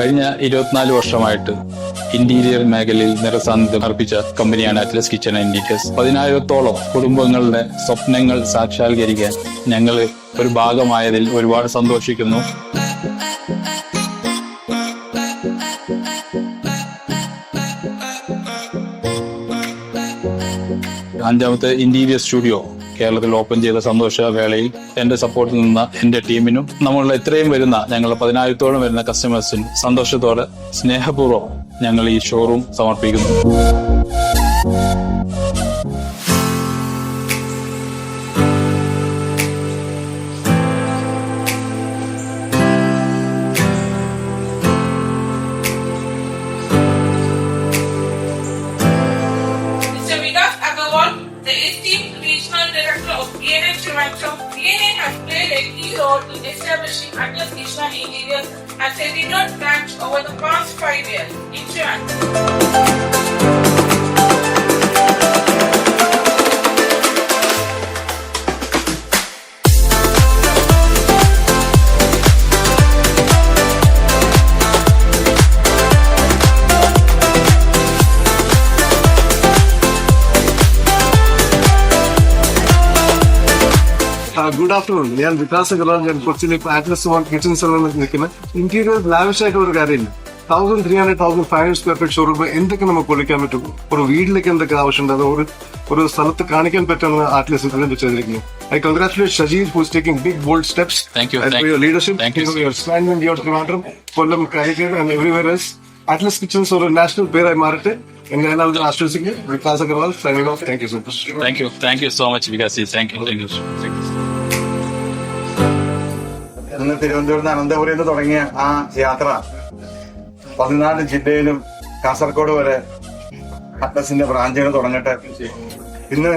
കഴിഞ്ഞ 24 വർഷമായിട്ട് ഇന്റീരിയർ മേഖലയിൽ നിറസാന്നിധ്യം അർപ്പിച്ച കമ്പനിയാണ് അറ്റ്ലസ് കിച്ചൺ ആൻഡ് ഇന്റീരിയേഴ്സ്. 10,000-ഓളം കുടുംബങ്ങളുടെ സ്വപ്നങ്ങൾ സാക്ഷാത്കരിക്കാൻ ഞങ്ങൾ ഒരു ഭാഗമായതിൽ ഒരുപാട് സന്തോഷിക്കുന്നു. അഞ്ചാമത്തെ ഇന്റീരിയർ സ്റ്റുഡിയോ കേരളത്തിൽ ഓപ്പൺ ചെയ്ത സന്തോഷ വേളയിൽ എന്റെ സപ്പോർട്ടിൽ നിന്ന എന്റെ ടീമിനും നമ്മളുടെ ഇത്രയും വരുന്ന ഞങ്ങളുടെ 10,000-ഓളം വരുന്ന കസ്റ്റമേഴ്സിനും സന്തോഷത്തോടെ സ്നേഹപൂർവ്വം ഞങ്ങൾ ഈ ഷോറൂം സമർപ്പിക്കുന്നു. The esteemed regional director of PNN Trivandrum, PNN has played a key role in establishing Atlas Kitchen and Interiors as a renowned branch over the past 5 years in Trivandrum. Good afternoon. ഞാൻ വികാസ് അഗർവാൾ. ഞാൻ കൊച്ചിയിൽ ഇപ്പോൾ atlas kitchen സെല്ലിൽ നിൽക്കുന്നത്. Interior lavish ആയിട്ടുള്ള ഒരു കാര്യമില്ല. 1,300-1,500 square feet showroom എന്തൊക്കെ നമുക്ക് പൊളിക്കാൻ പറ്റും, ഒരു വീട്ടിലേക്ക് എന്തൊക്കെ ആവശ്യമുണ്ട്, അത് ഒരു സ്ഥലത്ത് കാണിക്കാൻ പറ്റുന്ന ആറ്റ്ലസ് ചെയ്തിരിക്കുന്നു. I congratulate Shajid who is taking big bold steps. Thank you. For your leadership. Thank you. Your stand in your Trivandrum, Kollam, Kaikad and everywhere else. Atlas Kitchens ഒരു നാഷണൽ പേരായി മാറട്ടെ എന്ന് ഞാൻ അത് ആശ്വസിക്കുന്നു. Vikas Agarwal signing off. Thank you so much. Thank you so much, Vikasi. Thank you. ഇന്ന് തിരുവനന്തപുരത്ത് അനന്തപുരത്ത് നിന്ന് തുടങ്ങിയ ആ യാത്ര 14 ജില്ലയിലും കാസർഗോഡ് വരെ അറ്റ്ലസിന്റെ ബ്രാഞ്ചുകൾ തുടങ്ങട്ടെ. ഇന്ന്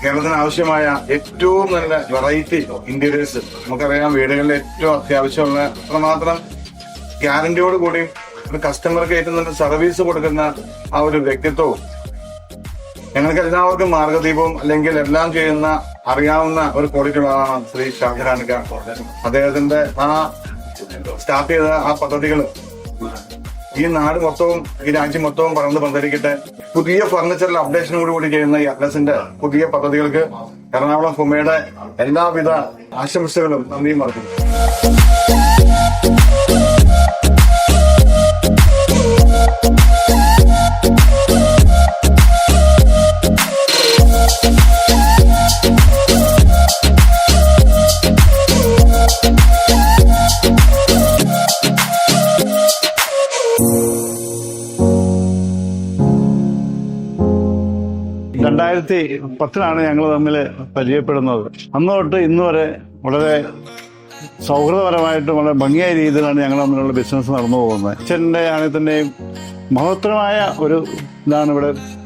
കേരളത്തിന് ആവശ്യമായ ഏറ്റവും നല്ല വെറൈറ്റി ഇന്റീരിയേഴ്സ്, നമുക്കറിയാം വീടുകളിൽ ഏറ്റവും അത്യാവശ്യമുള്ള അത്രമാത്രം ഗ്യാരണ്ടിയോട് കൂടി കസ്റ്റമർക്ക് ഏറ്റവും നല്ല സർവീസ് കൊടുക്കുന്ന ആ ഒരു വ്യക്തിത്വവും ഞങ്ങൾക്ക് എല്ലാവർക്കും മാർഗദീപവും അല്ലെങ്കിൽ എല്ലാം ചെയ്യുന്ന അറിയാവുന്ന ഒരു ക്വാളിറ്റിയുള്ളതാണ് ശ്രീ ഷാജഹാൻ ഖാൻ. അദ്ദേഹത്തിന്റെ ആ സ്റ്റാർട്ട് ചെയ്ത ആ പദ്ധതികൾ ഈ നാട് മൊത്തവും ഈ രാജ്യം മൊത്തവും പറന്ന് പന്തലിക്കട്ടെ. പുതിയ ഫർണിച്ചറിൽ അപ്ഡേഷനോട് കൂടി ചെയ്യുന്ന ഈ അറ്റ്ലസിന്റെ പുതിയ പദ്ധതികൾക്ക് എറണാകുളം ഫുമയുടെ എല്ലാവിധ ആശംസകളും നന്ദിയും അറിയിക്കുന്നു. ഞങ്ങൾ തമ്മിൽ പരിചയപ്പെടുന്നത്. അന്ന് തൊട്ട് ഇന്ന് വരെ വളരെ സൗഹൃദപരമായിട്ടും വളരെ ഭംഗിയായ രീതിയിലാണ് ഞങ്ങൾ തമ്മിലുള്ള ബിസിനസ് നടന്നു പോകുന്നത്. അച്ഛൻ്റെ ആണെത്തന്നെയും മഹത്തരമായ ഒരു ഇതാണ്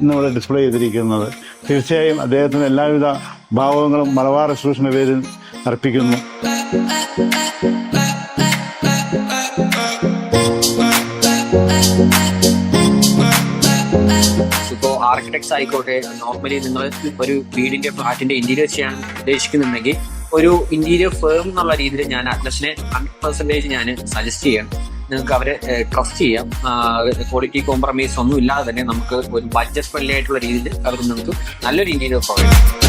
ഇന്നിവിടെ ഡിസ്പ്ലേ ചെയ്തിരിക്കുന്നത്. തീർച്ചയായും അദ്ദേഹത്തിന് എല്ലാവിധ ഭാവങ്ങളും മലബാർ റെസ്റ്റോറേഷന്റെ പേരിൽ അർപ്പിക്കുന്നു. ഇപ്പോൾ ആർക്കിടെക്ട്സ് ആയിക്കോട്ടെ, നോർമലി നിങ്ങൾ ഒരു വീടിന്റെ ഫ്ലാറ്റിന്റെ ഇന്റീരിയർ ചെയ്യാൻ ഉദ്ദേശിക്കുന്നുണ്ടെങ്കിൽ ഒരു ഇന്റീരിയർ ഫേം എന്നുള്ള രീതിയിൽ ഞാൻ അറ്റ്ലസിനെ 100% ഞാൻ സജസ്റ്റ് ചെയ്യാം. നിങ്ങൾക്ക് അവരെ ട്രസ്റ്റ് ചെയ്യാം. ക്വാളിറ്റി കോംപ്രമൈസ് ഒന്നും ഇല്ലാതെ തന്നെ നമുക്ക് ഒരു ബഡ്ജറ്റ് ഫ്രണ്ട്ലി ആയിട്ടുള്ള രീതിയിൽ അവർക്ക് നമുക്ക് നല്ലൊരു ഇന്റീരിയർ പ്രൊവൈഡ് ചെയ്യാം.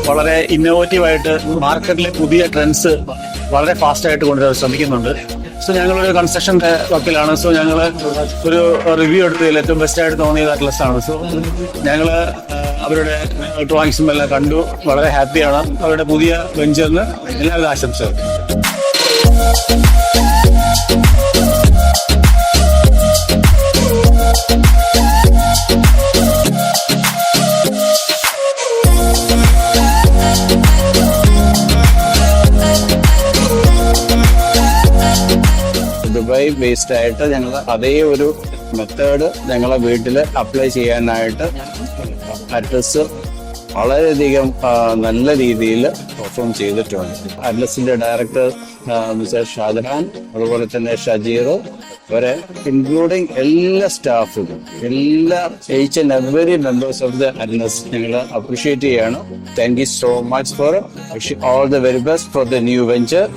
വളരെ ഇന്നോവേറ്റീവായിട്ട് മാർക്കറ്റിലെ പുതിയ ട്രെൻഡ്സ് വളരെ ഫാസ്റ്റായിട്ട് കൊണ്ടുവരാൻ ശ്രമിക്കുന്നുണ്ട്. സോ ഞങ്ങളൊരു കൺസ്ട്രക്ഷൻ്റെ വർക്കിലാണ്. സോ ഞങ്ങൾ ഒരു റിവ്യൂ എടുത്തതിൽ ഏറ്റവും ബെസ്റ്റായിട്ട് തോന്നിയത് അറ്റ്ലസ് ആണ്. സോ ഞങ്ങൾ അവരുടെ ഡ്രോയിങ്സും എല്ലാം കണ്ടു, വളരെ ഹാപ്പിയാണ്. അവരുടെ പുതിയ വെഞ്ചറിന് എല്ലാവിധ ആശംസകളും. ദുബായ് ബേസ്ഡ് ആയിട്ട് ഞങ്ങൾ അതേ ഒരു മെത്തേഡ് ഞങ്ങളെ വീട്ടിൽ അപ്ലൈ ചെയ്യാനായിട്ട് അറ്റ്ലസ് വളരെയധികം നല്ല രീതിയിൽ പെർഫോം ചെയ്തിട്ടുണ്ട്. അറ്റ്ലസിന്റെ ഡയറക്ടർ മിസ്റ്റർ ഷാജഹാൻ, അതുപോലെ തന്നെ ഷജീർ, അവരെ ഇൻക്ലൂഡിങ് എല്ലാ സ്റ്റാഫും എല്ലാ each and every members of the Atlas ഞങ്ങൾ അപ്രീഷിയേറ്റ് ചെയ്യാണ്. Thank you so much for all the very best for the new venture.